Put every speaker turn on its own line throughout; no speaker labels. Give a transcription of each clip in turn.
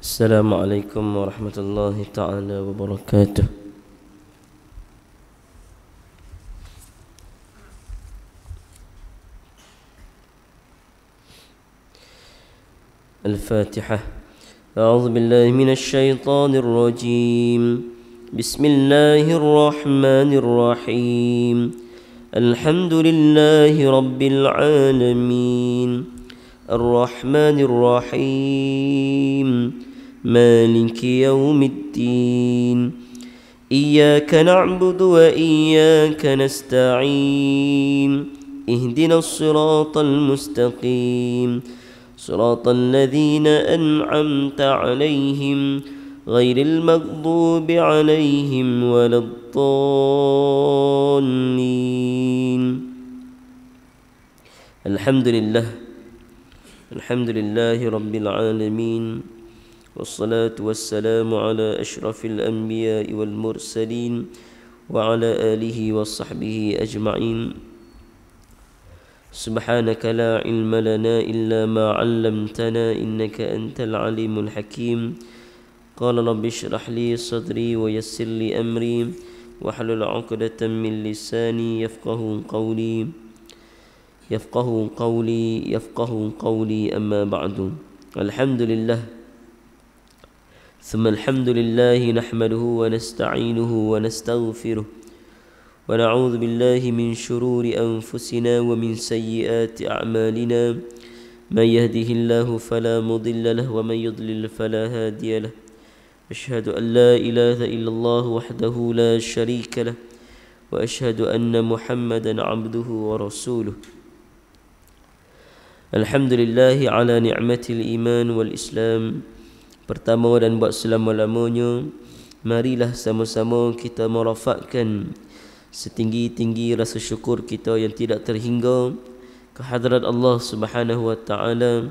Assalamualaikum warahmatullahi ta'ala wabarakatuh. Al-Fatihah. A'udzu billahi minasy syaithanir rajim. Bismillahirrahmanirrahim. Alhamdulillahi rabbil alamin. Ar-Rahmanir Rahim. مالك يوم الدين إياك نعبد وإياك نستعين اهدنا الصراط المستقيم صراط الذين أنعمت عليهم غير المغضوب عليهم ولا الضالين. الحمد لله رب العالمين والصلاة والسلام على أشرف الأنبياء والمرسلين وعلى آله وصحبه أجمعين. سبحانك لا علم لنا إلا ما علمتنا إنك أنت العليم الحكيم. قال رب اشرح لي صدري ويسر لي أمري واحلل عقدة من لساني يفقه قولي أما بعد. الحمد لله ثم الحمد لله نحمده ونستعينه ونستغفره ونعوذ بالله من شرور أنفسنا ومن سيئات أعمالنا. من يهده الله فلا مضل له ومن يضلل فلا هادي له. أشهد أن لا إله إلا الله وحده لا شريك له وأشهد أن محمدا عبده ورسوله. الحمد لله على نعمة الإيمان والإسلام. Pertama dan buat selama-lamanya, marilah sama-sama kita merafakkan setinggi-tinggi rasa syukur kita yang tidak terhingga ke hadirat Allah Subhanahu wa taala,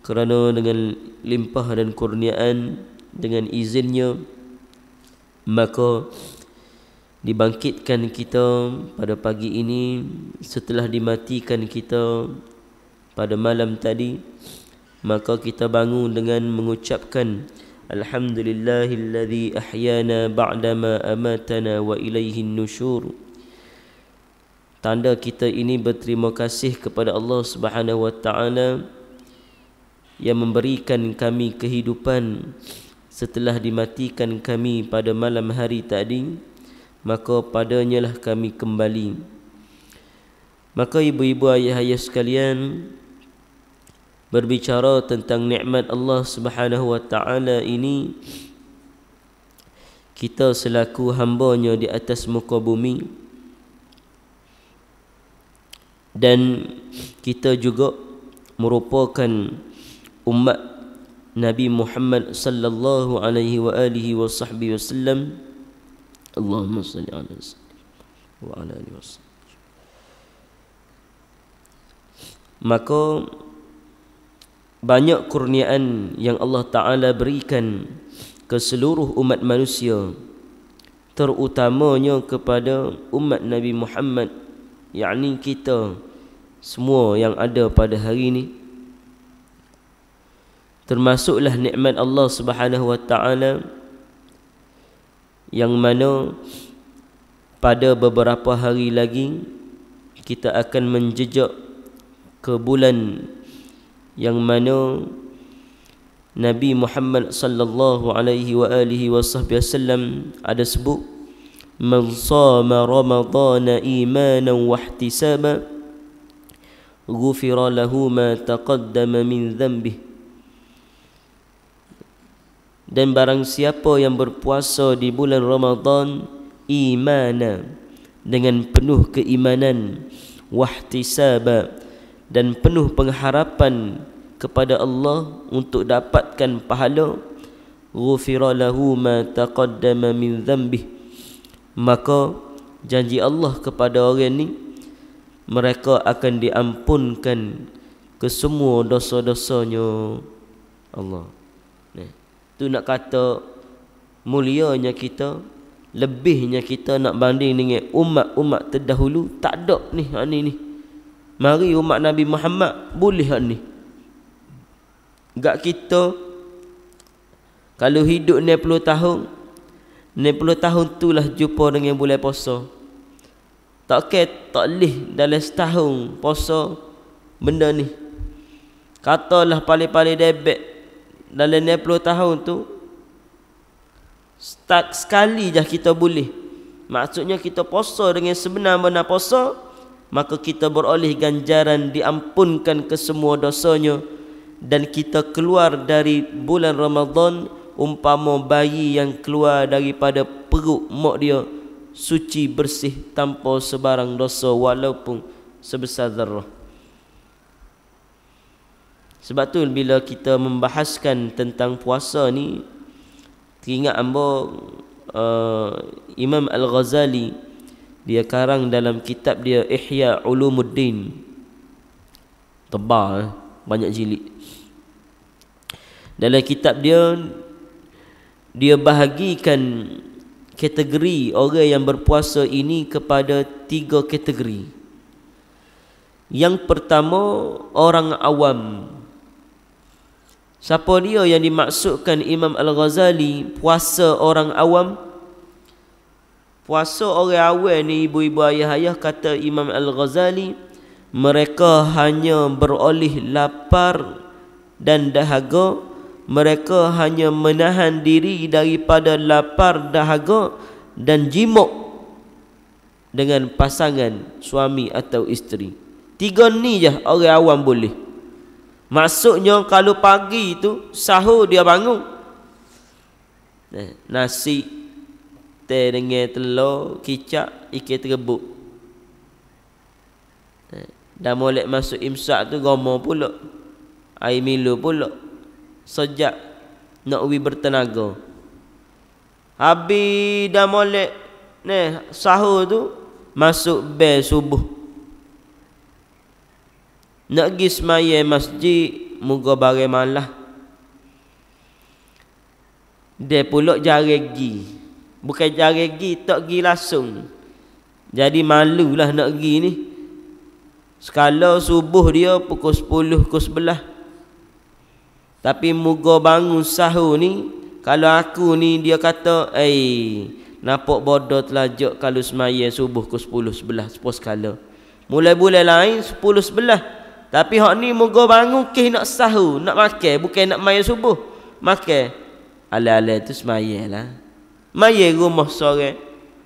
kerana dengan limpah dan kurniaan dengan izinnya maka dibangkitkan kita pada pagi ini setelah dimatikan kita pada malam tadi. Maka kita bangun dengan mengucapkan Alhamdulillahilladzi ahyana ba'dama amatana wa ilaihin nusyur. Tanda kita ini berterima kasih kepada Allah Subhanahu wa taala yang memberikan kami kehidupan setelah dimatikan kami pada malam hari tadi, maka padanya lah kami kembali. Maka ibu-ibu, ayah-ayah sekalian, berbicara tentang nikmat Allah Subhanahu wa taala ini, kita selaku hamba-Nya di atas muka bumi, dan kita juga merupakan umat Nabi Muhammad sallallahu alaihi wa alihi wasallam. Allahumma salli ala wa ala alihi wasallam. Maka banyak kurniaan yang Allah Ta'ala berikan ke seluruh umat manusia, terutamanya kepada umat Nabi Muhammad, yakni kita semua yang ada pada hari ini. Termasuklah nikmat Allah Subhanahu wa taala yang mana pada beberapa hari lagi kita akan menjejak ke bulan yang mana Nabi Muhammad sallallahu alaihi wa alihi wasallam ada sebut, man shama ramadhana imanan wa ihtisaba ghufira lahu ma taqaddama min dhanbihi. Dan barang siapa yang berpuasa di bulan Ramadan imana, dengan penuh keimanan, wa ihtisaba, dan penuh pengharapan kepada Allah untuk dapatkan pahala, ghufira lahu ma taqaddama min dhanbihi, maka janji Allah kepada orang ni, mereka akan diampunkan ke semua dosa-dosanya Allah. Tu nak kata mulianya kita, lebihnya kita nak banding dengan umat-umat terdahulu, tak ada ni. Mari umat Nabi Muhammad boleh hak ni. Gak kita kalau hidup 60 tahun, 60 tahun itulah jumpa dengan bulan puasa. Tak leh dalam setahun puasa benda ni. Katalah paling-paling debek dalam 60 tahun tu start sekali je kita boleh. Maksudnya kita puasa dengan sebenar-benar puasa, maka kita beroleh ganjaran diampunkan ke semua dosanya, dan kita keluar dari bulan Ramadan umpama bayi yang keluar daripada perut mak dia suci bersih tanpa sebarang dosa walaupun sebesar zarrah. Sebab tu bila kita membahaskan tentang puasa ni, teringat ambo Imam Al-Ghazali, dia karang dalam kitab dia Ihya Ulumuddin, tebal banyak jilid. Dalam kitab dia bahagikan kategori orang yang berpuasa ini kepada 3 kategori. Yang pertama, orang awam. Siapa dia yang dimaksudkan Imam Al-Ghazali puasa orang awam? Puasa orang awam ni, ibu-ibu ayah-ayah, kata Imam Al-Ghazali, mereka hanya beroleh lapar dan dahaga. Mereka hanya menahan diri daripada lapar, dahaga dan jimuk dengan pasangan suami atau isteri. 3 ni je orang awam boleh. Maksudnya kalau pagi tu sahur dia bangun, nasi teh dengan telur, kicap, ikan terebuk. Dah molek masuk imsak tu gomo pula, air Milo pula, sejak nak ubi bertenaga. Habis dah molek sahur tu masuk bel subuh. Nak pergi semaya masjid, moga bareng malah. Dia pula jarang pergi. Bukan jarang pergi, tak pergi langsung. Jadi malulah nak pergi ni. Sekala subuh dia pukul 10, pukul 11. Tapi moga bangun sahur ni, kalau aku ni dia kata, nampak bodoh telajak kalau semaya subuh ke 10, 11, 10 sekala. Mulai bulan lain 10, 11. Tapi hak ni moga bangun ke nak sahur, nak makan, bukan nak maya subuh. Makan. Ala-ala tu semaya lah. Maya rumah sore.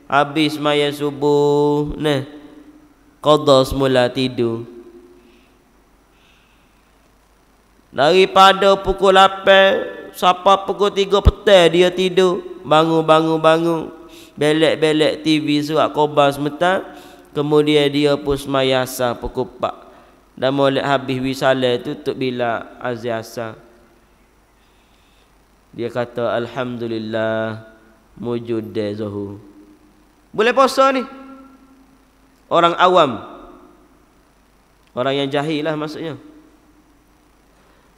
Habis semaya subuh, qada semula tidur. Daripada pukul 8 sampai pukul 3 petang dia tidur. Bangun. Belek-belek TV surat khabar sebentar. Kemudian dia pun semaya asar pukul 4. Dan molek habis wisalah tutup bila azan asar. Dia kata alhamdulillah mujud zuhur. Boleh puasa ni. Orang awam. Orang yang jahil lah maksudnya.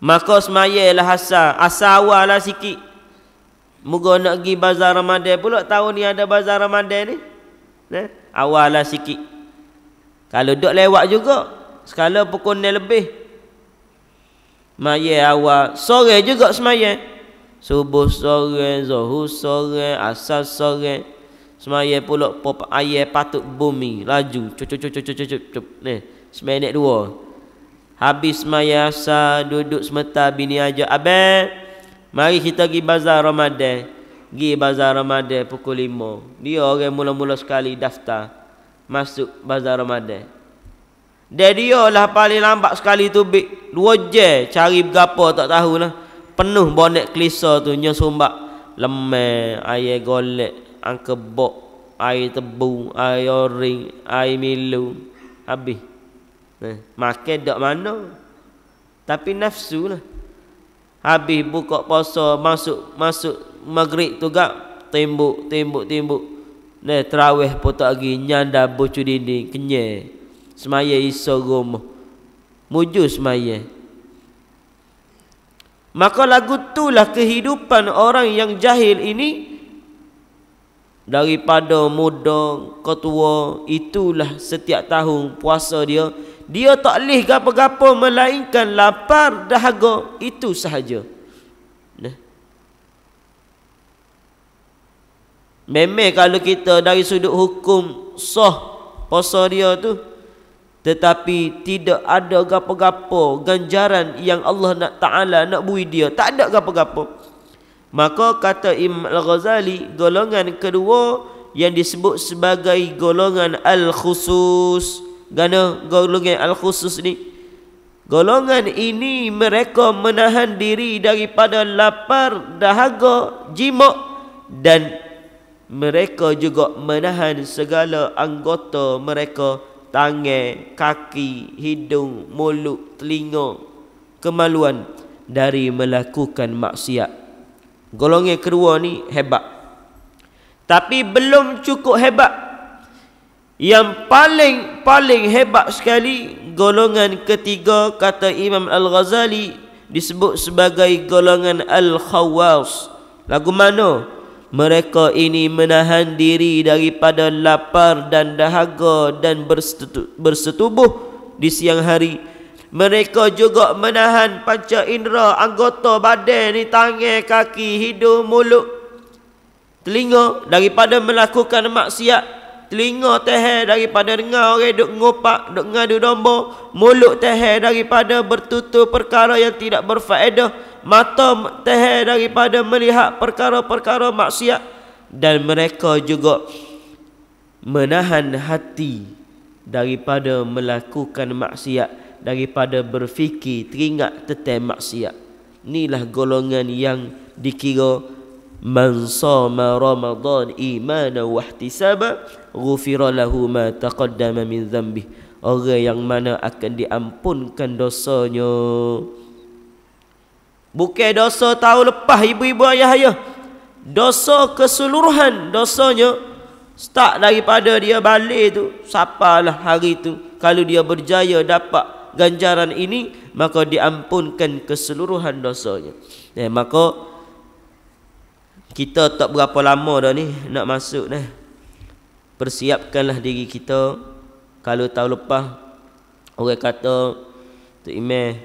Maka semayalah asar awal lah sikit. Moga nak pergi bazar Ramadan pula. Tahun ni ada bazar Ramadan ni. Awal lah sikit. Kalau duk lewat juga, sekala pukul 9 lebih. Semaya awal. Sore juga semaya. Subuh sore, zuhur sore, asar sore. Semaya pula air patut bumi. Laju. Cup. Seminit 2. Habis semaya asar, duduk sebentar, bini ajak, abang, mari kita pergi bazar Ramadan. Pergi bazar Ramadan pukul 5. Dia orang mula-mula sekali daftar masuk bazar Ramadan. Dia lah paling lambat sekali tu 2 jam cari berapa tak tahulah. Penuh bonek klisa tu, nya sumbak lemah, air golek, angkebok, air tebu, air oring, air Milo. Habis. Makan tak mana. Tapi nafsu lah. Habis buka puasa, masuk maghrib tu gak tembok. Terawih pun tak lagi, nyanda bocor dinding, kenyai. Semaya iso rumah. Mujur semaya. Maka lagu itulah kehidupan orang yang jahil ini. Daripada muda ke tua, itulah setiap tahun puasa dia Dia tak leh gapo-gapo melainkan lapar dahaga, itu sahaja. Nah. Memang kalau kita dari sudut hukum sah puasa dia tu, tetapi tidak ada gapo-gapo ganjaran yang Allah Ta'ala nak beri dia, tak ada gapo-gapo. Maka kata Imam Al-Ghazali, golongan kedua yang disebut sebagai golongan al-khusus. Gana golongan al-khusus ni? Golongan ini mereka menahan diri daripada lapar, dahaga, jima, dan mereka juga menahan segala anggota mereka, tangan, kaki, hidung, mulut, telinga, kemaluan, dari melakukan maksiat. Golongan kedua ni hebat. Tapi belum cukup hebat. Yang paling hebat sekali, golongan ketiga, kata Imam Al-Ghazali, disebut sebagai golongan al-khawas. Lagu mana? Mereka ini menahan diri daripada lapar dan dahaga dan bersetubuh di siang hari. Mereka juga menahan panca indera, anggota badan ni, tangan, kaki, hidung, mulut, telinga daripada melakukan maksiat. Telinga tahan daripada dengar orang duk ngopak, duk ngadu domba. Mulut tahan daripada bertutur perkara yang tidak berfaedah. Mata tahan daripada melihat perkara-perkara maksiat. Dan mereka juga menahan hati daripada melakukan maksiat, daripada berfikir teringat tentang maksiat. Inilah golongan yang dikira man sama Ramadan imanan wa ihtisaba ghufira lahu ma taqaddama min dhanbi. Orang yang mana akan diampunkan dosanya. Bukan dosa tahun lepas, ibu-ibu, ayah-ayah. Dosa keseluruhan dosanya. Start daripada dia balik tu, sapalah hari tu, kalau dia berjaya dapat ganjaran ini, maka diampunkan keseluruhan dosanya. Maka kita tak berapa lama dah ni nak masuk dah. Persiapkanlah diri kita. Kalau tahun lepas orang kata, Tok Imam,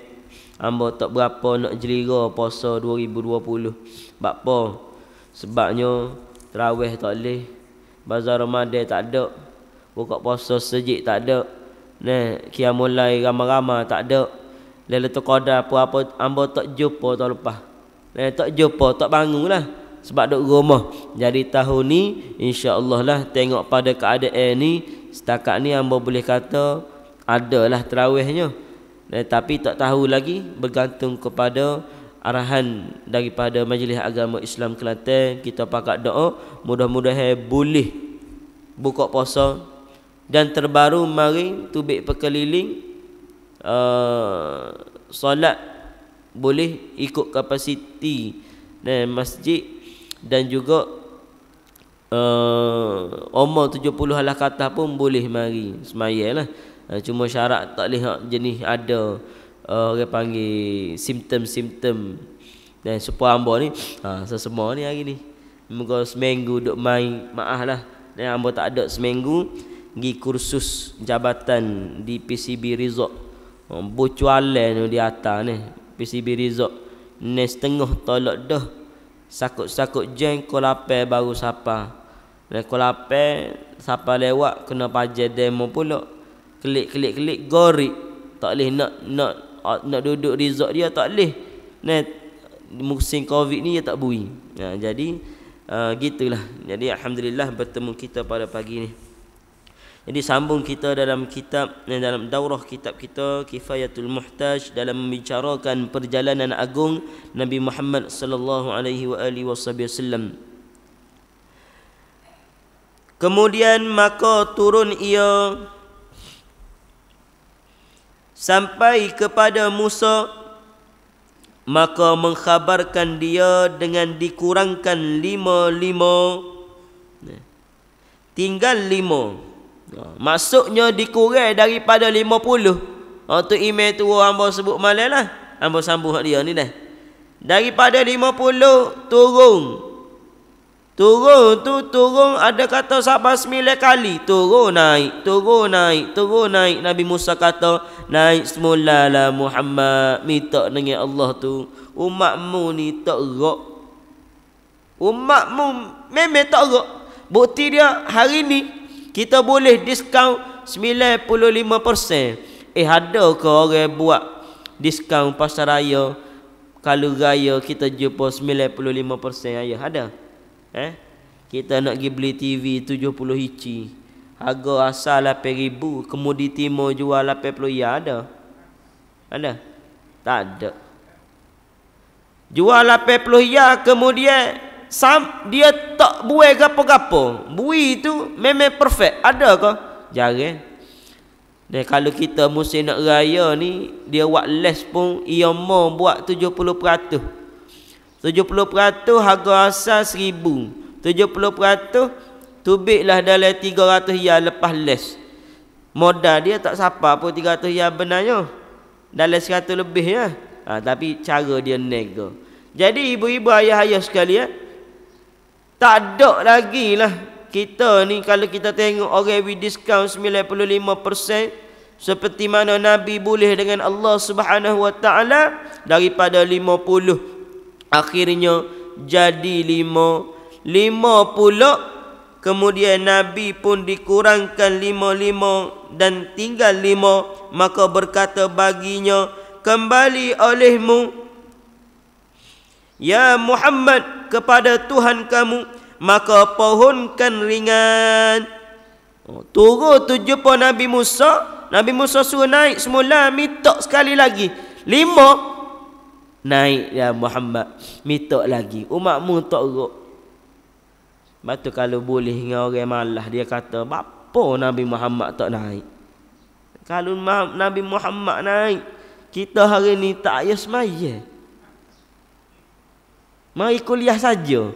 hamba tak berapa nak jelira puasa 2020. Sebab apa? Sebabnya tarawih tak boleh, bazar Ramadan tak ada, buka puasa sejik tak ada, qiyamul lail ramai-ramai tak ada. Lailatul Qadar apa hamba tak jumpa tahun lepas. Tak jumpa, tak bangunlah. Sebab duk rumah. Jadi tahun ni insya-Allah lah, tengok pada keadaan ni, setakat ni hamba boleh kata adalah tarawihnya. Tapi tak tahu lagi, bergantung kepada arahan daripada Majlis Agama Islam Kelantan. Kita pakat doa mudah-mudahan boleh buka puasa. Dan terbaru mari tubik perkeliling, solat boleh ikut kapasiti masjid. Dan juga umur 70 halah kata pun boleh mari semaya lah. Cuma syarat tak boleh jenis ada orang panggil simptom-simptom. Dan supaya hamba ni sesemua ni hari ni moga seminggu duk main, maaf lah. Dan hamba tak ada seminggu pergi kursus jabatan di PCB Resort. Bocualan di atas ni PCB Resort. Ni setengah tolak dah. Sakut-sakut jeng kolape baru sapa. Dan kolape sapa lewat kena pajar demo pula. Klik gorik. Tak boleh nak duduk resort dia, tak boleh. Musim Covid ni dia tak bui. Jadi gitulah. Jadi alhamdulillah bertemu kita pada pagi ni. Jadi sambung kita dalam kitab, dalam daurah kitab kita Kifayatul Muhtaj, dalam membicarakan perjalanan agung Nabi Muhammad sallallahu alaihi wasallam. Kemudian maka turun ia sampai kepada Musa, maka mengkhabarkan dia dengan dikurangkan 5. Tinggal 5. Maksudnya dikurang daripada 50. Tu email tu hamba sebut malam lah. Hamba sambung dia ni dah. Daripada 50 turun Turun tu turun, ada kata sampai 9 kali. Turun naik, turun naik, turun naik. Nabi Musa kata, naik semula lah Muhammad, minta dengan Allah tu. Umatmu ni tak gerak. Umatmu memang tak gerak. Bukti dia hari ni kita boleh diskaun 95%. Ada ke orang buat diskaun pasar raya? Kalau raya kita jumpa 95% ayah ada. Kita nak pergi beli TV 70 inci, harga asal 8,000, kemudian timur jual 80 ya ada? Ada? Tak ada. Jual 80 ya, kemudian dia tak buai gapo-gapo. Bui tu memang perfect. Ada ke? Jarang. Dan kalau kita musim nak raya ni, dia buat les pun ia mau buat 70%. 70% harga asal 1,000. 70% tubiklah dalam 300 ya lepas les. Modal dia tak siapa pun 300 ya benarnya. Dalam 100 lebih ya. Tapi cara dia nego. Jadi ibu-ibu ayah-ayah sekalian, tak ada lagi lah kita ni kalau kita tengok orang bagi diskaun 95% seperti mana Nabi boleh dengan Allah Subhanahu wa taala daripada 50 akhirnya jadi 50, kemudian Nabi pun dikurangkan 55 dan tinggal 5, maka berkata baginya, kembali olehmu ya Muhammad kepada Tuhan kamu, maka pohonkan ringan. Turun tu jumpa Nabi Musa. Nabi Musa suruh naik semula, minta sekali lagi 5. Naik ya Muhammad, minta lagi. Umatmu tak gerak. Batu kalau boleh dengan orang malah, dia kata, bapa Nabi Muhammad tak naik? Kalau Nabi Muhammad naik, kita hari ni tak payah semaya. Mari kuliah saja.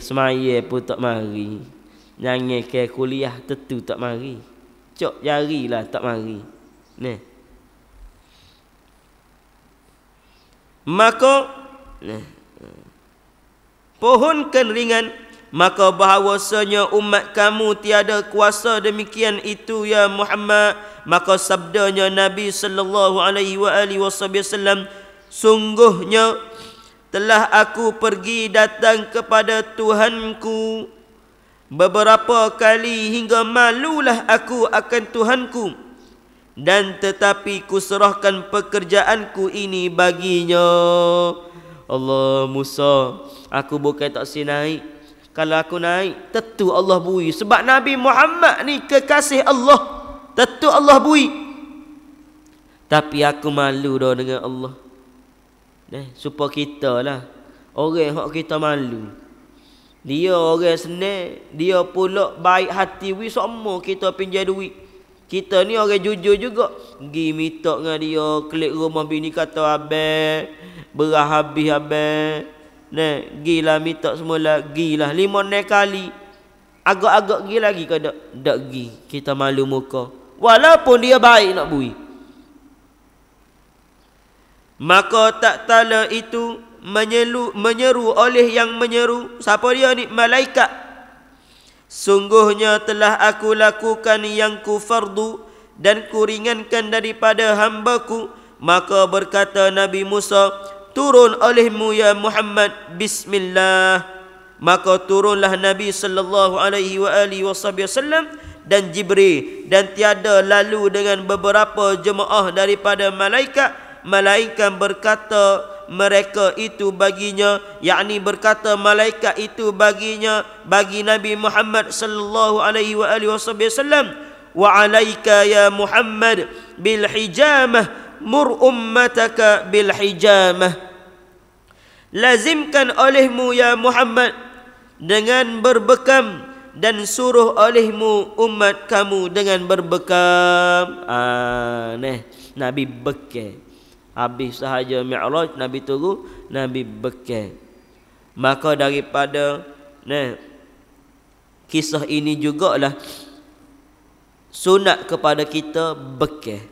Semaya pun tak mari. Jangan ke kuliah tentu tak mari. Cok jarilah tak mari. Nah. Maka pohonkan ringan, maka bahawasanya umat kamu tiada kuasa demikian itu ya Muhammad. Maka sabdanya Nabi sallallahu alaihi wasallam, sungguhnya telah aku pergi datang kepada Tuhanku beberapa kali hingga malulah aku akan Tuhanku, dan tetapi kuserahkan pekerjaanku ini baginya. Allah, Musa, aku bukan tak si naik. Kalau aku naik, tentu Allah bui. Sebab Nabi Muhammad ni kekasih Allah, tentu Allah bui. Tapi aku malu dah dengan Allah. Supaya kita lah orang hak kita malu. Dia orang senang, dia pula baik hati, semua kita pinjam duit. Kita ni orang jujur juga. Pergi minta dengan dia, klik rumah bini kata abang, berah habis abang. Gilah minta semula, gilah 5-6 kali. Agak-agak gi lagi ke tak? Tak gi. Kita malu muka. Walaupun dia baik nak bui. Maka tak tala itu menyeru oleh yang menyeru. Siapa dia ni? Malaikat. Sungguhnya telah aku lakukan yang ku fardu dan ku ringankan daripada hambaku. Maka berkata Nabi Musa, turun olehmu ya Muhammad, bismillah. Maka turunlah Nabi sallallahu alaihi wasallam dan Jibril, dan tiada lalu dengan beberapa jemaah daripada malaikat. Malaikat berkata mereka itu baginya, yakni berkata malaikat itu baginya, bagi Nabi Muhammad sallallahu alaihi wasallam, wa alaika ya Muhammad bil hijamah, mur ummataka bil hijamah. Lazimkan olehmu ya Muhammad dengan berbekam, dan suruh olehmu umat kamu dengan berbekam. Nabi bekam. Habis sahaja Mi'raj, Nabi turun, Nabi bekam. Maka daripada kisah ini jugalah sunat kepada kita bekam.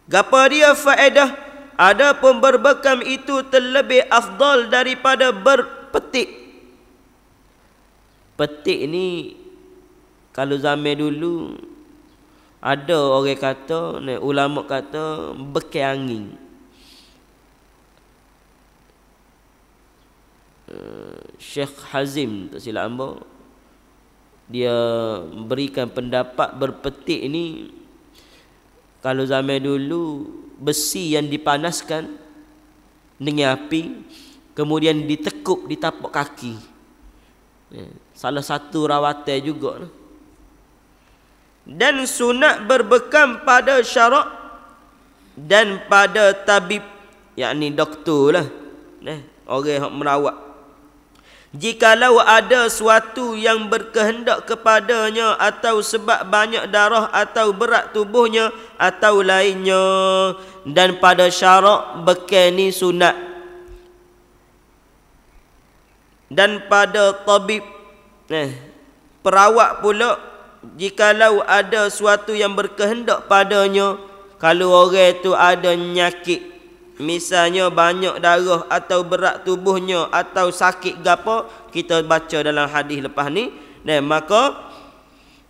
Gapa dia faedah? Adapun berbekam itu terlebih afdal daripada berpetik. Petik ni kalau zaman dulu ada orang kata, ulama kata bekal angin. Syekh Hazim tak silap hamba, dia berikan pendapat berpetik ni kalau zaman dulu besi yang dipanaskan dengan api kemudian ditekuk di tapak kaki. Salah satu rawatan juga. Dan sunat berbekam pada syarak dan pada tabib, yakni doktor lah, orang yang merawat. Jikalau ada suatu yang berkehendak kepadanya atau sebab banyak darah atau berat tubuhnya atau lainnya, dan pada syarak bekal ni sunat. Dan pada tabib, perawat pula, jikalau ada suatu yang berkehendak padanya, kalau orang tu ada nyakit, misalnya banyak darah atau berat tubuhnya atau sakit gapo, kita baca dalam hadis lepas ni, maka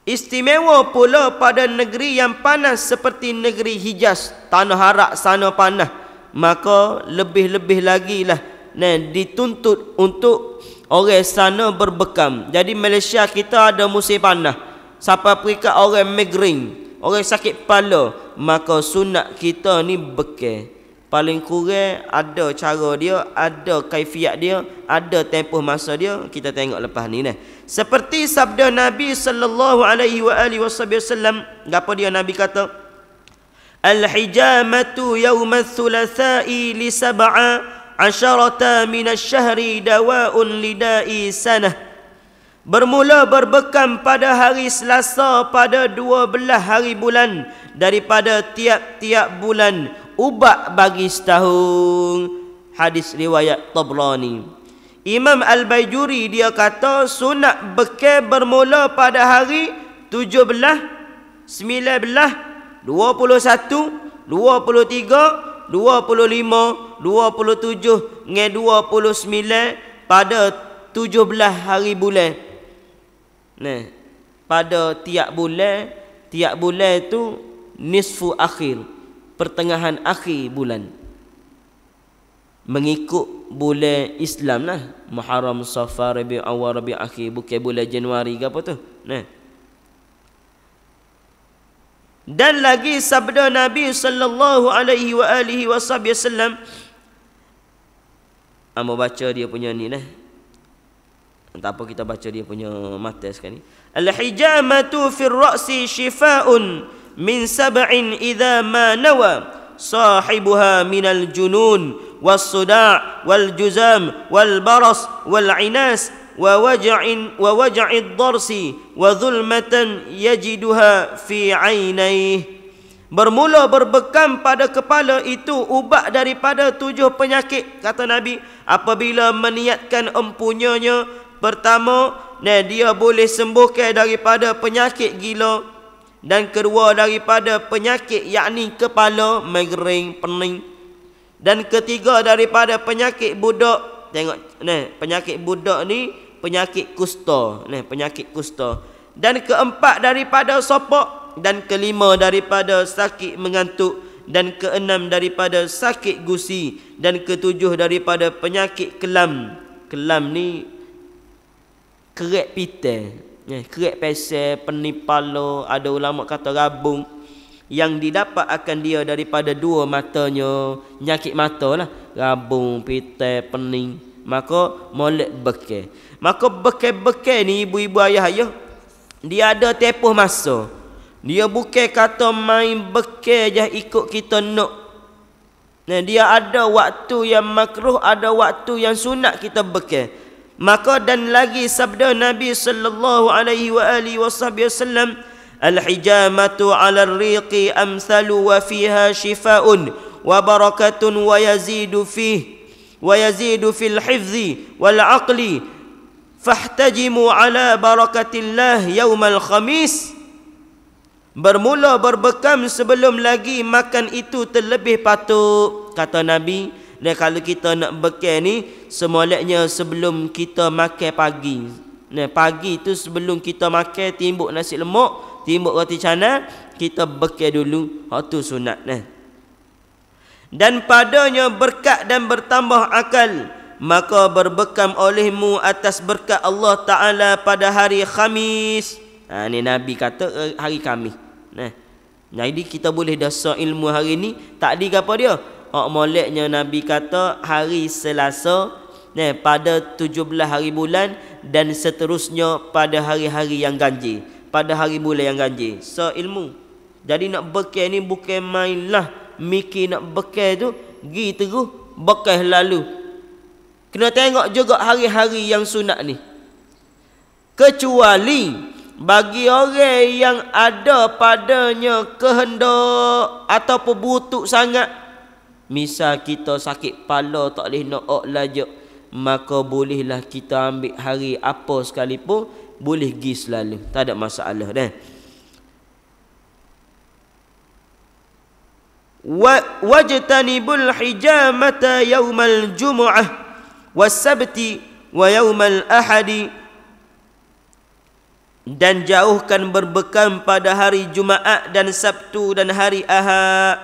istimewa pula pada negeri yang panas seperti negeri Hijaz, tanah Arak sana panas, maka lebih-lebih lagi lah dituntut untuk orang sana berbekam. Jadi Malaysia kita ada musim panas, sampai peringkat orang migraine, orang sakit kepala, maka sunat kita ni bekal. Paling kurang ada cara dia, ada kaifiat dia, ada tempoh masa dia. Kita tengok lepas ni Seperti sabda Nabi sallallahu alaihi wasallam, gapo dia Nabi kata? Al-hijamatu yawm ats-tsulatsa'i li 17 min asy-syahri dawa'un lida'i sanah. Bermula berbekam pada hari Selasa pada 12 hari bulan daripada tiap-tiap bulan, ubat bagi setahun. Hadis riwayat Tabrani. Imam Al-Baijuri dia kata sunat bekal bermula pada hari 17, 19, 21, 23, 25, 27 dengan 29 pada 17 hari bulan. Pada tiap bulan itu nisfu akhir, pertengahan akhir bulan, mengikut bulan Islam lah, Muharram, Safar, Rabiul Awal, Rabiul Akhir, bukan bulan Januari ke apa tu. Dan lagi sabda Nabi sallallahu alaihi wasallam, amba baca dia punya ni tak apa, kita baca dia punya mata sekali. Al-hijamatu fi ar-ra'si shifaa'un min sab'in idza ma nawa sahibuha minal junun was-suda' wal-juzam wal-baras wal-inas wa waj'id darsi wa dhulmatan yajiduha fi 'ainaihi. Bermula berbekam pada kepala itu ubat daripada 7 penyakit, kata Nabi, apabila meniatkan empunyanya. Pertama, dia boleh sembuhkan daripada penyakit gila, dan kedua daripada penyakit yakni kepala, migrain, pening, dan ketiga daripada penyakit budak. Tengok penyakit budak ni penyakit kusta, penyakit kusta. Dan keempat daripada sopak, dan kelima daripada sakit mengantuk, dan keenam daripada sakit gusi, dan ketujuh daripada penyakit kelam. Kelam ni kerek pita, kerek pesel, penipalo, ada ulama kata rabung, yang didapat akan dia daripada 2 matanya, nyakit mata lah, rabung, pita, pening. Maka molek bekal. Maka bekal-bekal ni ibu-ibu ayah-ayah, dia ada tempoh masa. Dia bukan kata main bekal je ikut kita nak. Dia ada waktu yang makruh, ada waktu yang sunat kita bekal. Maka dan lagi sabda Nabi sallallahu alaihi wasallam, al-hijamatu 'ala ar-riqi amsalu wa fiha shifaa'un wa barakatun wa yazidu fil hifzi wal 'aqli fahtajimu 'ala barakatillah yaumal khamis. Bermula berbekam sebelum lagi makan itu terlebih patut, kata Nabi. Dan kalau kita nak bekal ni, semoleknya sebelum kita makan pagi. Nah, pagi tu sebelum kita makan timbuk nasi lemak, timbuk roti canai, kita bekal dulu. Hak tu sunat nah. Dan padanya berkat dan bertambah akal, maka berbekam olehmu atas berkat Allah Ta'ala pada hari Khamis. Ni Nabi kata hari Khamis. Nah, jadi kita boleh dasar ilmu hari ni. Tak di apa dia? Moleknya Nabi kata hari Selasa, pada 17 hari bulan dan seterusnya pada hari-hari yang ganjil, pada hari bulan yang ganjil. So ilmu. Jadi nak bekal ni bukan main lah. Mikir nak bekal tu gi terus bekal lalu. Kena tengok juga hari-hari yang sunat ni. Kecuali bagi orang yang ada padanya kehendak ataupun butuh sangat, misal kita sakit kepala tak boleh nak lajak, maka bolehlah kita ambil hari apa sekalipun, boleh pergi selalu, tak ada masalah dah. Wajtanibul hijamata yaumal jumu'ah was-sabti wa yaumal ahadi, dan jauhkan berbekam pada hari Jumaat dan Sabtu dan hari Ahad.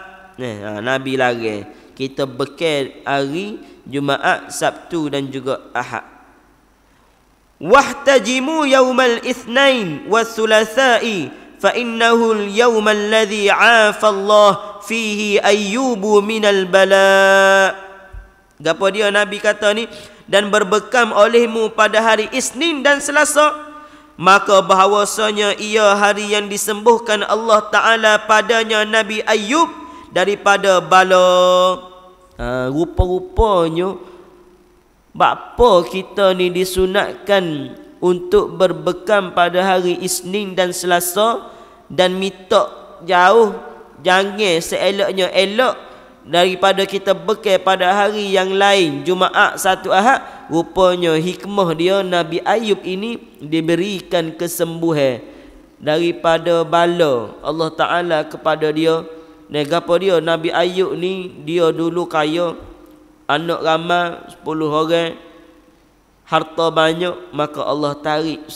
Nabi larang kita bekal hari Jumaat, Sabtu dan juga Ahad. Wahtajimu yaumal itsnain was-thulatsa'i fa innahu al-yawm alladhi 'afa Allah fihi ayyubu minal bala. Gapo dia Nabi kata ni? Dan berbekam olehmu pada hari Isnin dan Selasa, maka bahawasanya ia hari yang disembuhkan Allah Ta'ala padanya Nabi Ayub daripada bala. Rupa-rupanya bapa kita ni disunatkan untuk berbekam pada hari Isnin dan Selasa, dan minta jauh, jangan seeloknya elok daripada kita bekal pada hari yang lain, Jumaat, Sabtu, Ahad. Rupanya hikmah dia Nabi Ayub ini diberikan kesembuhan daripada bala Allah Ta'ala kepada dia. Gapo dia Nabi Ayub ni, dia dulu kaya, anak ramai 10 orang, harta banyak, maka Allah tarik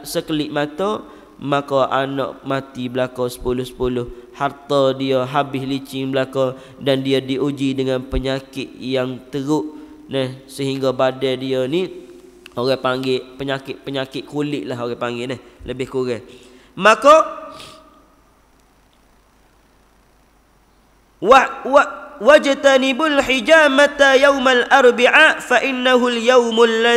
sekelip mata, maka anak mati belaka 10-10. Harta dia habis licin belaka, dan dia diuji dengan penyakit yang teruk. Sehingga badan dia ni orang panggil penyakit kulit lah, orang panggil lebih kurang. Maka wajtanibul hijamata yaumal arbi'a fa innahu al-yawmul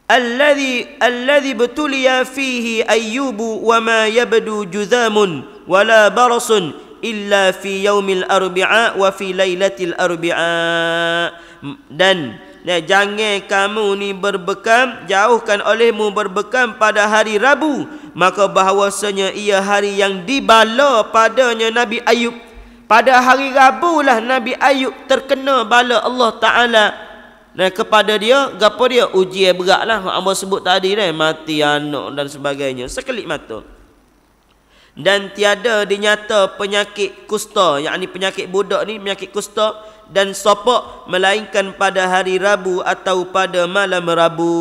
alladhi betuliya fihi ayyubu wa ma yabdu judhamun wala barasun illa fi yaumil arbi'a wa fi lailatil arbi'a. Dan jangan kamu ni berbekam, jauhkan olehmu berbekam pada hari Rabu, maka bahawasanya ia hari yang dibala padanya Nabi Ayub. Pada hari Rabu lah Nabi Ayub terkena bala Allah Ta'ala kepada dia. Gapo dia? Ujian berat lah, hamba sebut tadi mati anak dan sebagainya, sekelip mata. Dan tiada dinyata penyakit kusta, yakni penyakit budak ni, penyakit kusta dan sopak, melainkan pada hari Rabu atau pada malam Rabu.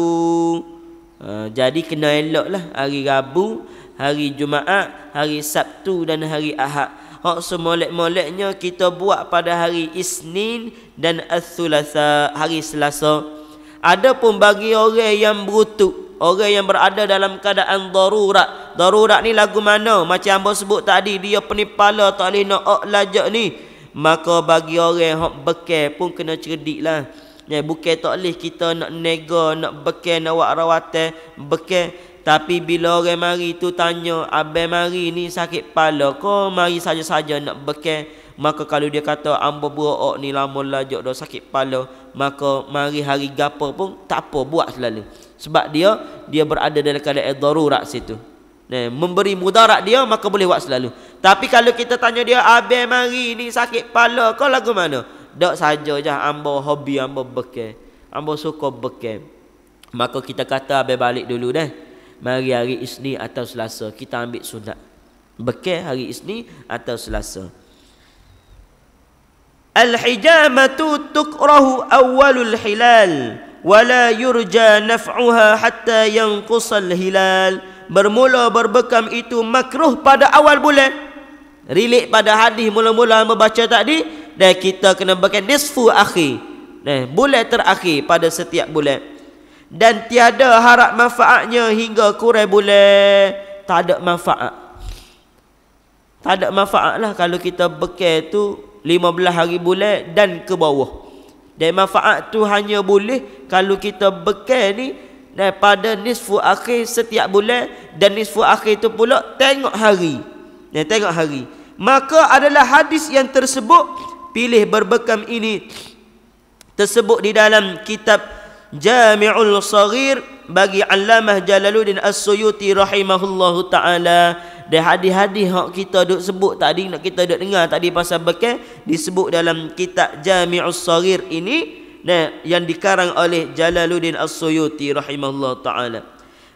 Jadi kena elok lah hari Rabu, hari Jumaat, hari Sabtu dan hari Ahad. Hak semolek-moleknya kita buat pada hari Isnin dan Ats-Tsulatsa, hari Selasa. Adapun bagi orang yang berutuk, orang yang berada dalam keadaan darurat. Darurat ni lagu mana? Macam hamba sebut tadi, dia penipala tak boleh nak lajak ni. Maka bagi orang hak bekal pun kena cerdik lah. Bukan tak boleh kita nak nega, nak bekal, nak buat rawatan, bekal. Tapi bila orang mari tu tanya, abang mari ni sakit kepala ke mari saja-saja nak bekal, maka kalau dia kata amba berok ni lama lajak dah sakit kepala, maka mari hari gapo pun tak apa, buat selalu. Sebab dia berada dalam keadaan darurat situ. Memberi mudarat dia, maka boleh buat selalu. Tapi kalau kita tanya dia, abang mari ni sakit kepala ke lagu mana? Dak saja je, amba hobi amba bekal, amba suka bekal. Maka kita kata abang balik dulu dah. Mari hari Isnin atau Selasa kita ambil sunat bekal hari Isnin atau Selasa. Al-hijamatu tukrahu awwalul hilal wala yurja naf'uha hatta yanqusal hilal. Bermula berbekam itu makruh pada awal bulan. Relate pada hadis mula-mula membaca tadi, dan kita kena bekam nisfu akhir. Bulan terakhir pada setiap bulan. Dan tiada harap manfaatnya hingga kurang bulan. Tak ada manfaat. Tak ada manfaat lah kalau kita bekal tu 15 hari bulan dan ke bawah. Dan manfaat tu hanya boleh kalau kita bekal ni pada nisfu akhir setiap bulan. Dan nisfu akhir tu pula tengok hari. Tengok hari. Maka adalah hadis yang tersebut, pilih berbekam ini, tersebut di dalam kitab Jami'ul Saghir bagi Allamah Jalaluddin As-Suyuti rahimahullahu ta'ala. Dan hadis-hadis yang kita duk sebut tadi, nak kita duk dengar tadi pasal bekal, disebut dalam kitab Jami'ul Saghir ini, yang dikarang oleh Jalaluddin As-Suyuti rahimahullahu ta'ala.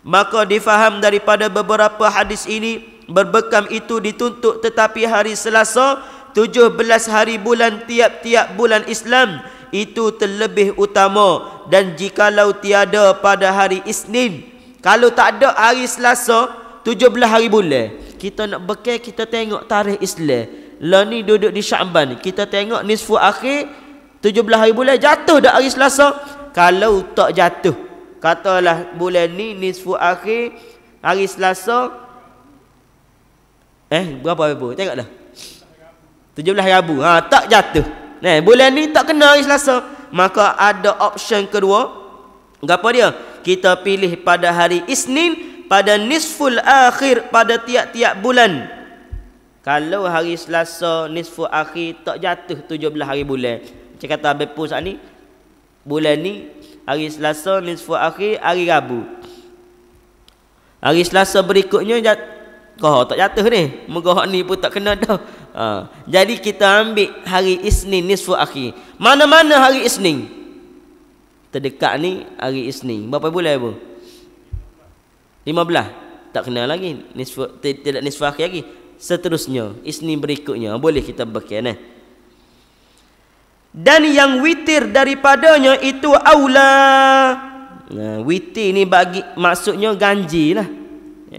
Maka difaham daripada beberapa hadis ini, berbekam itu dituntut tetapi hari Selasa 17 hari bulan tiap-tiap bulan Islam itu terlebih utama. Dan jikalau tiada pada hari Isnin, kalau tak ada hari Selasa 17 hari bulan, kita nak bekal, kita tengok tarikh Islam. Lah ni duduk di Sya'ban, kita tengok nisfu akhir 17 hari bulan, jatuh dak hari Selasa. Kalau tak jatuh, katalah bulan ni nisfu akhir hari Selasa berapa Rabu? Tengoklah 17 Rabu. Tak jatuh. Bulan ni tak kena hari Selasa, maka ada option kedua. Apa dia? Kita pilih pada hari Isnin pada nisful akhir pada tiap-tiap bulan. Kalau hari Selasa nisfu akhir tak jatuh 17 hari bulan, macam kata Abang Pus ni, bulan ni hari Selasa nisfu akhir hari Rabu. Hari Selasa berikutnya tak jatuh ni. Moga ni pun tak kena dah. Jadi kita ambil hari Isnin nisfu akhir. Mana-mana hari Isnin terdekat ni hari Isnin. Berapa bulan apa? 15. Tak kena lagi. Tidak nisfu akhir lagi. Seterusnya Isnin berikutnya boleh kita bekal. Dan yang witir daripadanya itu aula. Witir ni bagi maksudnya ganji lah.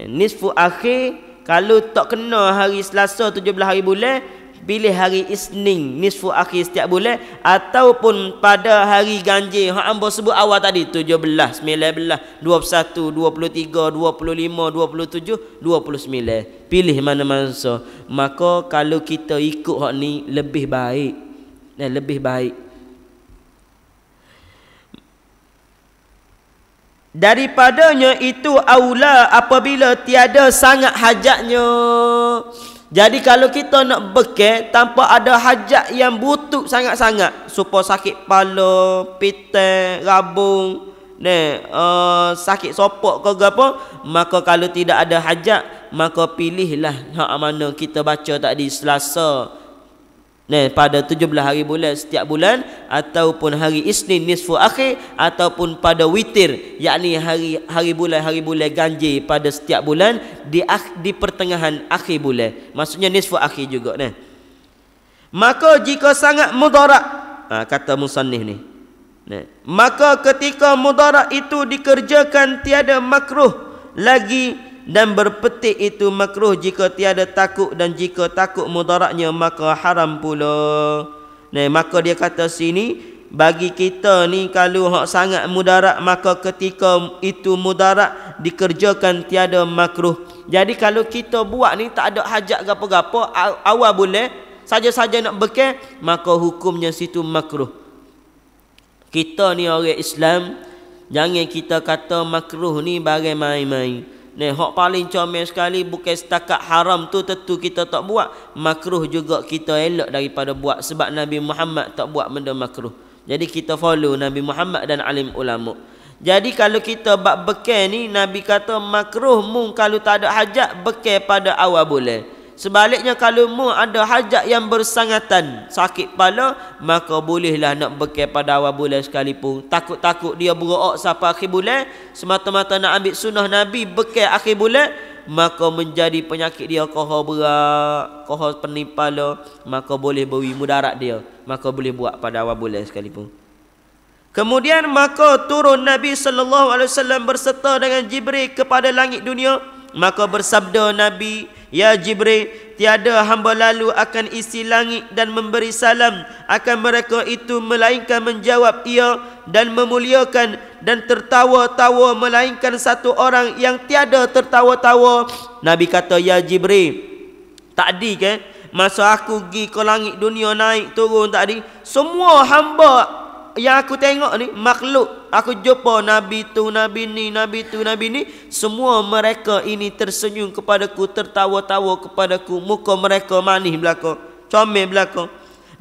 Nisfu akhir, kalau tak kena hari Selasa 17 hari bulan, pilih hari Isnin nisfu akhir setiap bulan, ataupun pada hari ganjil hang ambo sebut awal tadi 17, 19, 21, 23, 25, 27, 29. Pilih mana masa. Maka kalau kita ikut hak ni lebih baik. Lebih baik. Daripadanya itu aula apabila tiada sangat hajatnya. Jadi kalau kita nak bekal tanpa ada hajat yang butuh sangat-sangat, supaya sakit kepala, pitai, rabung, sakit sopok ke apa, maka kalau tidak ada hajat, maka pilihlah hak mana kita baca tadi Selasa pada 17 hari bulan setiap bulan, ataupun hari Isnin nisfu akhir, ataupun pada witir, yakni hari bulan ganjil pada setiap bulan di pertengahan akhir bulan, maksudnya nisfu akhir juga. Maka jika sangat mudarat, kata musannif ni, maka ketika mudarat itu dikerjakan tiada makruh lagi, dan berpetik itu makruh jika tiada takut, dan jika takut mudaratnya maka haram pula. Maka dia kata sini, bagi kita ni kalau hak sangat mudarat, maka ketika itu mudarat dikerjakan tiada makruh. Jadi kalau kita buat ni tak ada hajat gapo-gapo, awal bulan saja-saja nak bekal, maka hukumnya situ makruh. Kita ni orang Islam, jangan kita kata makruh ni barang main-main. Hak paling comel sekali, bukan setakat haram tu tentu kita tak buat, makruh juga kita elak daripada buat, sebab Nabi Muhammad tak buat benda makruh. Jadi kita follow Nabi Muhammad dan alim ulama. Jadi kalau kita bab bekal ni, Nabi kata makruh mu kalau tak ada hajat bekal pada awal bulan. Sebaliknya kalau mu ada hajat yang bersangatan, sakit kepala, maka bolehlah nak bekal pada awal bulan sekalipun. Takut-takut dia berok sampai akhir bulan, semata-mata nak ambil sunnah Nabi bekal akhir bulan, maka menjadi penyakit dia kohar berat, kohar pening kepala, maka boleh beri mudarat dia, maka boleh buat pada awal bulan sekalipun. Kemudian maka turun Nabi SAW berserta dengan Jibril kepada langit dunia. Maka bersabda Nabi, "Ya Jibril, tiada hamba lalu akan isi langit dan memberi salam akan mereka itu melainkan menjawab ia dan memuliakan dan tertawa-tawa melainkan satu orang yang tiada tertawa-tawa." Nabi kata, "Ya Jibril, tadi ke masa aku pergi ke langit dunia naik turun tadi, semua hamba yang aku tengok ni, makhluk aku jumpa, Nabi tu, Nabi ni, Nabi tu, Nabi ni, semua mereka ini tersenyum kepadaku, tertawa-tawa kepadaku, muka mereka manis belaka, comel belaka,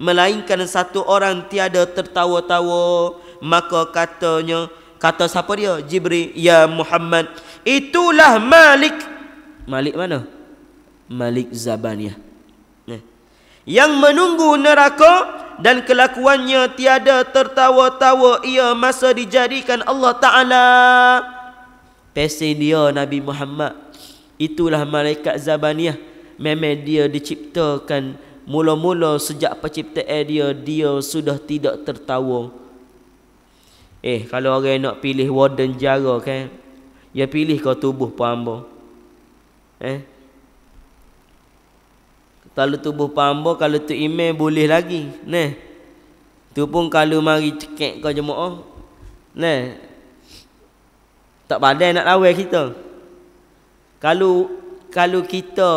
melainkan satu orang tiada tertawa-tawa." Maka katanya, kata siapa dia? Jibril, "Ya Muhammad, itulah Malik." Malik mana? Malik Zabaniyah, yang menunggu neraka, dan kelakuannya tiada tertawa-tawa ia masa dijadikan Allah Ta'ala. Pesen dia Nabi Muhammad, itulah malaikat Zabaniyah. Memang dia diciptakan mula-mula sejak penciptaan dia sudah tidak tertawa. Kalau orang nak pilih warden jara kan, dia pilih kau tubuh pamba. Kalau tubuh pamba, kalau tu email boleh lagi. Tu pun kalau mari cekek kau jemaah. Tak pandai nak lawan kita. Kalau kita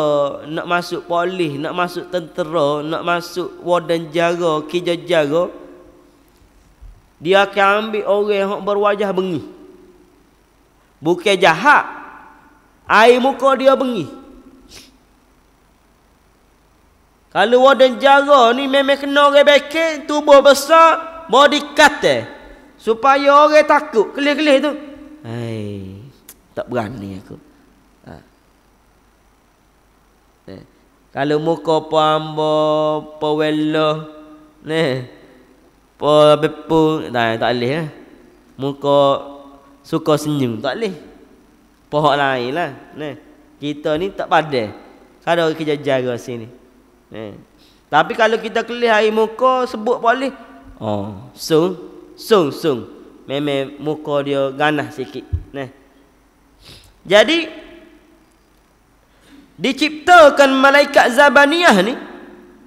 nak masuk polis, nak masuk tentera, nak masuk warden jara, kerja jara, dia akan ambil orang yang berwajah bengi. Bukan jahat, air muka dia bengi. Kalau warden jara ni memang kena orang bekek, tubuh besar, body cut supaya orang takut, kelih-kelih tu. Tak berani aku. Kalau muka pamba, pewela, bepu, tak boleh. Muka suka senyum, tak boleh. Pohon lain lah. Kita ni tak padai. Kalau kerja jaga sini. Tapi kalau kita kelih air muka sebut boleh. Sung. Memang muka dia ganas sikit. Jadi diciptakan malaikat Zabaniyah ni,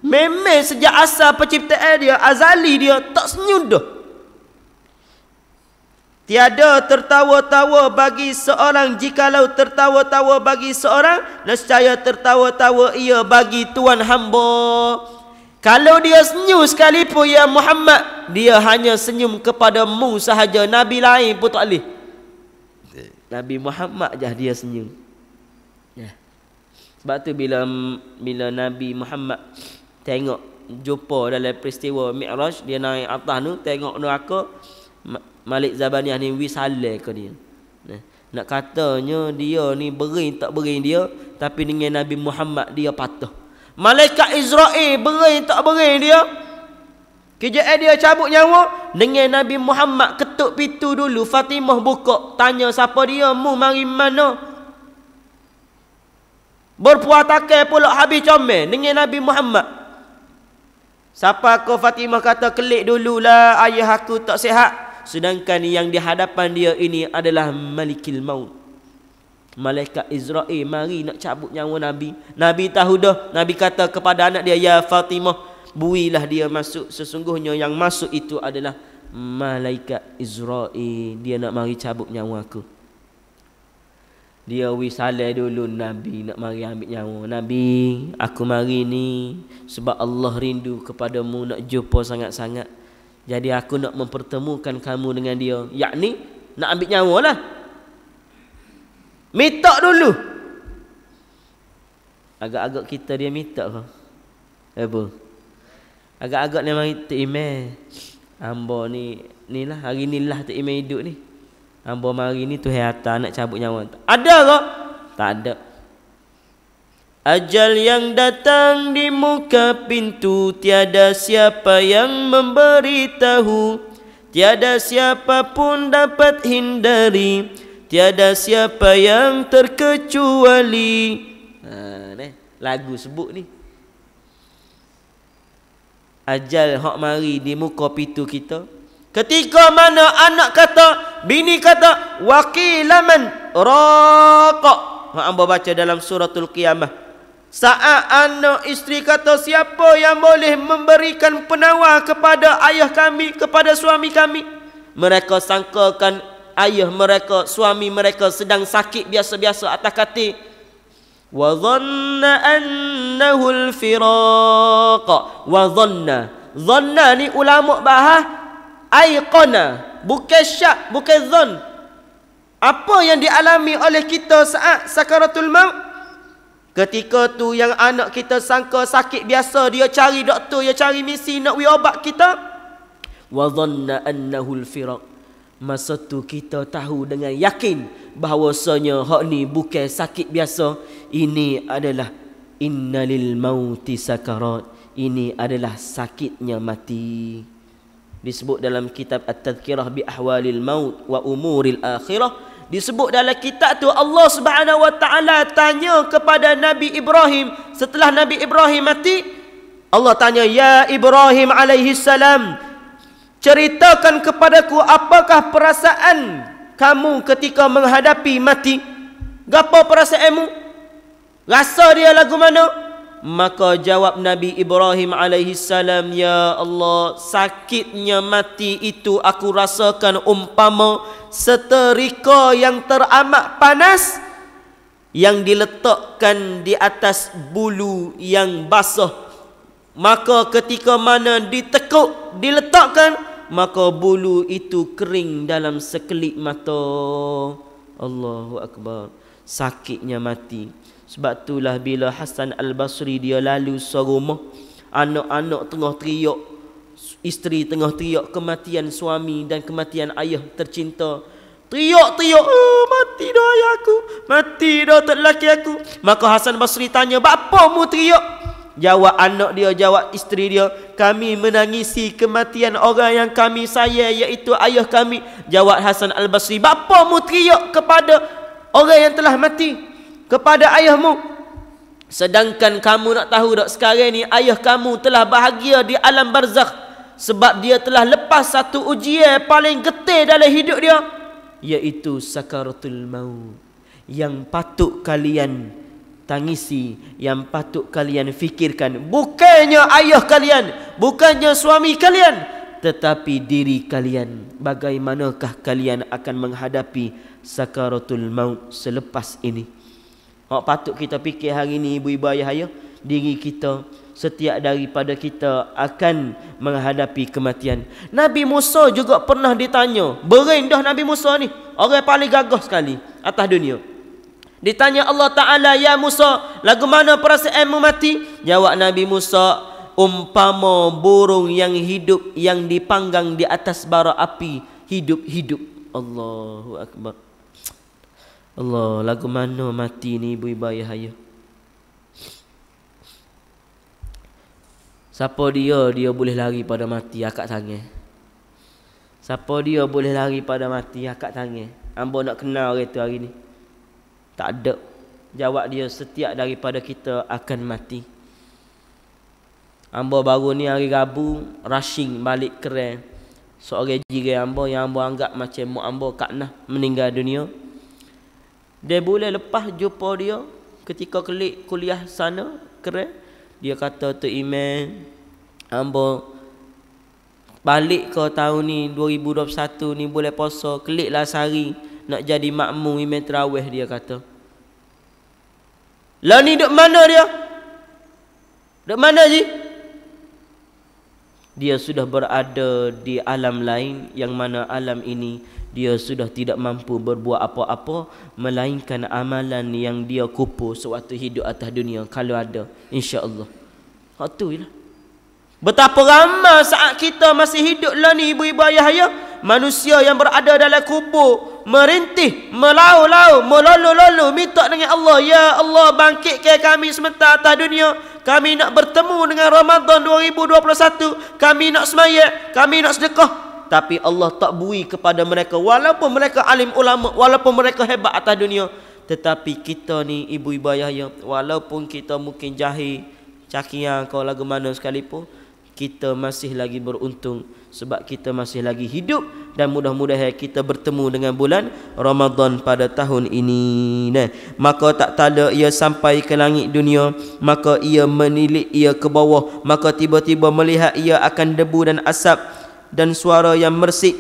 memang sejak asal penciptaan dia, azali dia tak senyum dah. Tiada tertawa-tawa bagi seorang, jikalau tertawa-tawa bagi seorang, nescaya tertawa-tawa ia bagi Tuhan hamba. Kalau dia senyum sekalipun, ya Muhammad, dia hanya senyum kepadamu sahaja. Nabi lain pun tak boleh. Nabi Muhammad je dia senyum. Sebab tu bila Nabi Muhammad tengok, jumpa dalam peristiwa Mi'raj, dia naik atas tu, tengok neraka, Malik Zabaniyah ni wisale ke dia. Nak katanya dia ni bering tak bering dia, tapi dengan Nabi Muhammad dia patah. Malaikat Israel bering tak bering dia, kejap dia cabut nyawa. Dengan Nabi Muhammad ketuk pintu dulu, Fatimah buka, tanya siapa dia, mu mari mana. Berpuas takai pula habis comel dengan Nabi Muhammad. Siapa kau? Fatimah kata, kelik dululah, ayah aku tak sihat. Sedangkan yang di hadapan dia ini adalah Malikil Maut, malaikat Israel mari nak cabut nyawa Nabi. Nabi tahu dah. Nabi kata kepada anak dia, "Ya Fatimah, builah dia masuk. Sesungguhnya yang masuk itu adalah malaikat Israel. Dia nak mari cabut nyawa aku." Dia wisalai dulu Nabi nak mari ambil nyawa. "Nabi, aku mari ni sebab Allah rindu kepadamu, nak jumpa sangat-sangat. Jadi aku nak mempertemukan kamu dengan dia." Yakni nak ambil nyawa lah. Minta dulu. Agak-agak kita dia minta ke? Apa? Agak-agak dia mari Tok Imam. Hamba ni lah hari ni lah Tok Imam hidup ni. Hamba mari ni Tuhan hantar nak cabut nyawa. Ada ke? Tak ada. Ajal yang datang di muka pintu, tiada siapa yang memberitahu, tiada siapa pun dapat hindari, tiada siapa yang terkecuali. Lagu sebut ni. Ajal hak mari di muka pintu kita, Ketika mana anak kata, bini kata, waqilaman raqa. Hamba baca dalam suratul Qiyamah. Saat anak isteri kata, siapa yang boleh memberikan penawar kepada ayah kami, kepada suami kami? Mereka sangkakan ayah mereka, suami mereka sedang sakit biasa-biasa atas katil. Wa dhanna annahu al-firaqa. Wa dhanna. Dhanna ni ulama bahas aiqana, bukan syak, bukan dhan. Apa yang dialami oleh kita saat sakaratul maut? Ketika tu yang anak kita sangka sakit biasa, dia cari doktor, dia cari misi nak beri obat kita. Wa dhanna annahu al-firaq. Masa tu kita tahu dengan yakin bahawasanya hak ni bukan sakit biasa. Ini adalah innalil mauti sakarat. Ini adalah sakitnya mati. Disebut dalam kitab At-Tadhkirah bi Ahwalil Maut wa Umuril Akhirah. Disebut dalam kitab tu Allah Subhanahu wa taala tanya kepada Nabi Ibrahim setelah Nabi Ibrahim mati. Allah tanya, ya Ibrahim alaihi salam, ceritakan kepadaku apakah perasaan kamu ketika menghadapi mati? Gapo perasaanmu? Rasa dia lagu mana? Maka jawab Nabi Ibrahim alaihi salam, ya Allah, sakitnya mati itu aku rasakan umpama seterika yang teramat panas yang diletakkan di atas bulu yang basah. Maka ketika mana ditekuk, diletakkan, maka bulu itu kering dalam sekelip mata. Allahu Akbar. Sakitnya mati. Sebab itulah bila Hasan Al-Basri dia lalu serumah, anak-anak tengah teriak, isteri tengah teriak kematian suami dan kematian ayah tercinta. Teriak-teriak, oh, mati dah ayah aku, mati dah tok lelaki aku. Maka Hasan Basri tanya, "Bapa mu teriak?" Jawab anak dia, jawab isteri dia, "Kami menangisi kematian orang yang kami sayang, iaitu ayah kami." Jawab Hasan Al-Basri, "Bapa mu teriak kepada orang yang telah mati, kepada ayahmu. Sedangkan kamu nak tahu tak, sekarang ni ayah kamu telah bahagia di alam barzakh, sebab dia telah lepas satu ujian paling getih dalam hidup dia, iaitu sakaratul maut. Yang patut kalian tangisi, yang patut kalian fikirkan, bukannya ayah kalian, bukannya suami kalian, tetapi diri kalian. Bagaimanakah kalian akan menghadapi sakaratul maut selepas ini?" Patut kita fikir hari ini, ibu-ibu ayah-ayah, diri kita, setiap daripada kita akan menghadapi kematian. Nabi Musa juga pernah ditanya, berendah Nabi Musa ni, orang paling gagah sekali atas dunia. Ditanya Allah Ta'ala, "Ya Musa, lagu mana perasaanmu mati?" Jawab Nabi Musa, "Umpama burung yang hidup, yang dipanggang di atas bara api, hidup-hidup." Allahu Akbar. Allah, lagu mana mati ni ibu-ibu ayah-ayah? Siapa dia boleh lari pada mati akak tangan. Siapa dia boleh lari pada mati akak tangan. Ambo nak kenal orang tu hari ni. Tak ada. Jawab dia, setiap daripada kita akan mati. Ambo baru ni hari Rabu rushing balik Kerai. Seorang jiran ambo yang ambo anggap macam mak ambo Kaknah meninggal dunia. Dia boleh lepas jumpa dia ketika kelik kuliah sana Kerai. Dia kata, "Tu Iman, ambo balik ke tahun ni 2021 ni boleh puasa, keliklah sehari nak jadi makmum imam tarawih." Dia kata, "Lah ni duk mana dia? Duk mana ji?" Dia sudah berada di alam lain, yang mana alam ini dia sudah tidak mampu berbuat apa-apa melainkan amalan yang dia kupu sewaktu hidup atas dunia, kalau ada, insya-Allah. Hak tu lah. Betapa ramai saat kita masih hidup lah ni ibu-ibu ayah-ayah, manusia yang berada dalam kubur merintih, melau-lau, melolu-lolu minta dengan Allah, "Ya Allah, bangkitkan kami sementara atas dunia. Kami nak bertemu dengan Ramadan 2021. Kami nak sembahyang, kami nak sedekah." Tapi Allah tak bui kepada mereka, walaupun mereka alim ulama, walaupun mereka hebat atas dunia. Tetapi kita ni ibu-ibu ayah, walaupun kita mungkin jahil, cakian kau lagu mana sekalipun, kita masih lagi beruntung sebab kita masih lagi hidup, dan mudah-mudahan kita bertemu dengan bulan Ramadan pada tahun ini. Nah, maka tak tala ia sampai ke langit dunia, maka ia menilik ia ke bawah, maka tiba-tiba melihat ia akan debu dan asap dan suara yang mersik.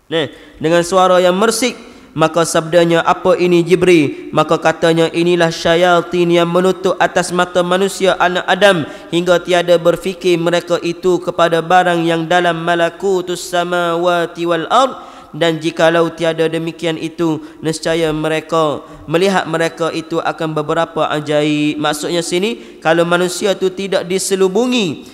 Nah, dengan suara yang mersik, maka sabdanya, apa ini Jibril? Maka katanya, inilah syaitan yang menutup atas mata manusia anak Adam hingga tiada berfikir mereka itu kepada barang yang dalam malakutus samawati wal ard. Dan jikalau tiada demikian itu, nescaya mereka melihat mereka itu akan beberapa ajaib. Maksudnya sini, kalau manusia itu tidak diselubungi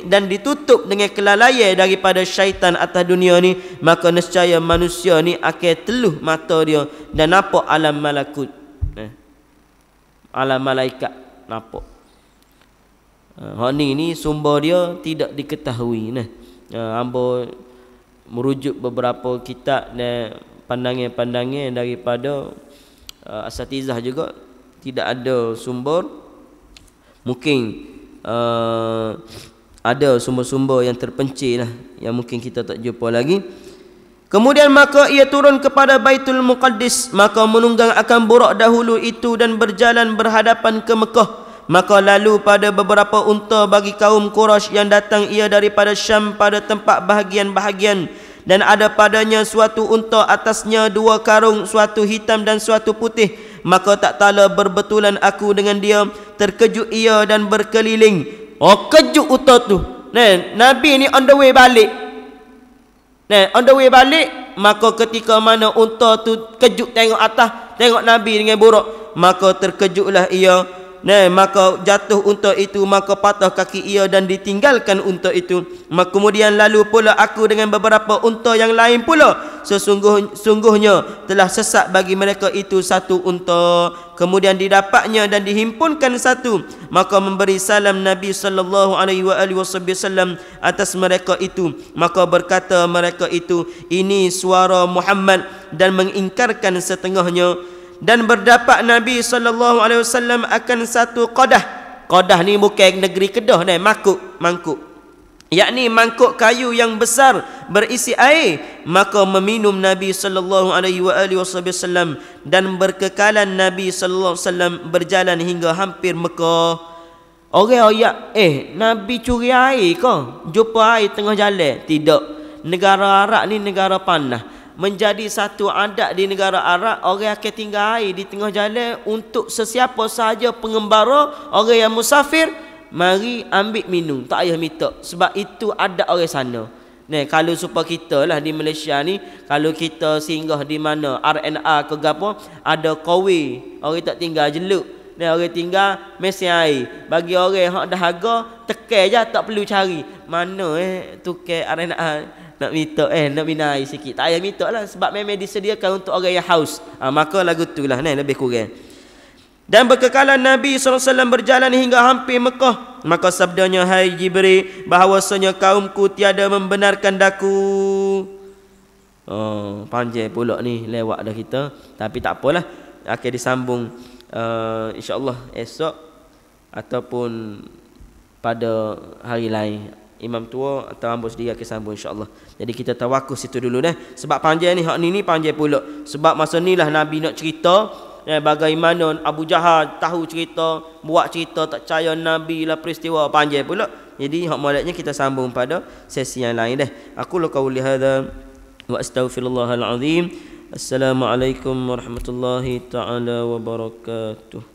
dan ditutup dengan kelalaian daripada syaitan atas dunia ni, maka nescaya manusia ni akan teluh mata dia dan nampak alam malakut, alam malaikat nampak. Hak ni sumber dia tidak diketahui. Hamba merujuk beberapa kitab dan pandangan-pandangan daripada asatizah juga, tidak ada sumber. Mungkin ada sumber-sumber yang terpencil lah, yang mungkin kita tak jumpa lagi. Kemudian maka ia turun kepada Baitul Muqaddis, maka menunggang akan burak dahulu itu dan berjalan berhadapan ke Mekah. Maka lalu pada beberapa unta bagi kaum Quraisy yang datang ia daripada Syam pada tempat bahagian-bahagian, dan ada padanya suatu unta, atasnya 2 karung, suatu hitam dan suatu putih. Maka tak tala berbetulan aku dengan dia, terkejut ia dan berkeliling. Oh, kejut unta tu. Nabi ni on the way balik. On the way balik, maka ketika mana unta tu kejut tengok atas, tengok Nabi dengan buruk, maka terkejutlah ia. Maka jatuh unta itu, maka patah kaki ia dan ditinggalkan unta itu. Kemudian lalu pula aku dengan beberapa unta yang lain pula, sungguhnya telah sesat bagi mereka itu satu unta. Kemudian didapatnya dan dihimpunkan satu, maka memberi salam Nabi sallallahu alaihi wasallam atas mereka itu. Maka berkata mereka itu, ini suara Muhammad, dan mengingkarkan setengahnya. Dan berdapat Nabi sallallahu alaihi wasallam akan satu qadah. Qadah ni bukan negeri Kedah, mangkuk. Yakni mangkuk kayu yang besar berisi air. Maka meminum Nabi sallallahu alaihi wasallam, dan berkekalan Nabi sallallahu alaihi wasallam berjalan hingga hampir Mekah. Orang ayat, Nabi curi air ke? Jumpa air tengah jalan? Tidak. Negara Arab ni negara panah. Menjadi satu adat di negara Arab, orang akan tinggal air di tengah jalan untuk sesiapa sahaja pengembara, orang yang musafir, mari ambil minum, tak payah minta. Sebab itu adat orang sana. Kalau supaya kita lah di Malaysia ni, kalau kita singgah di mana RNA ke gapo, ada kowe, orang tak tinggal jeluk. Orang tinggal mesin air. Bagi orang hak dahaga, tekan je, tak perlu cari mana tukar RNA nak minta nak minum air sikit. Tak payah minta lah, sebab memang disediakan untuk orang yang haus. Maka lagu tu lah lebih kurang. Dan berkekalan Nabi SAW berjalan hingga hampir Mekah. Maka sabdanya, hai Jibril, bahawasanya kaumku tiada membenarkan daku. Panjang pula ni, lewat dah kita. Tapi tak apalah, akan disambung insyaAllah esok ataupun pada hari lain. Imam tua atau hamba sendiri akan sambung insyaAllah. Jadi kita tawakuf situ dulu sebab panjang ni, hak ni panjang pula. Sebab masa ni lah Nabi nak cerita bagaimana Abu Jahal tahu cerita, buat cerita tak percaya Nabi lah, peristiwa panjang pula. Jadi hak malatnya kita sambung pada sesi yang lain Aku qauli hadza wa astaghfirullahal azim. Assalamualaikum warahmatullahi taala wabarakatuh.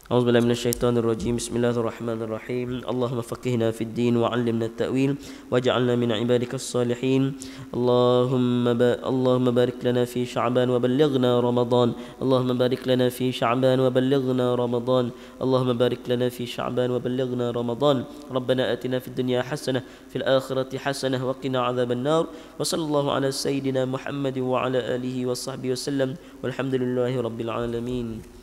أعوذ بالله من الشيطان الرجيم. بسم الله الرحمن الرحيم. اللهم فقهنا في الدين وعلمنا التأويل واجعلنا من عبادك الصالحين. اللهم بارك لنا في شعبان وبلغنا رمضان. اللهم بارك لنا في شعبان وبلغنا رمضان. اللهم بارك لنا في شعبان وبلغنا رمضان. ربنا آتنا في الدنيا حسنة في الآخرة حسنة وقنا عذاب النار. وصلى الله على سيدنا محمد وعلى آله وصحبه وسلم والحمد لله رب العالمين.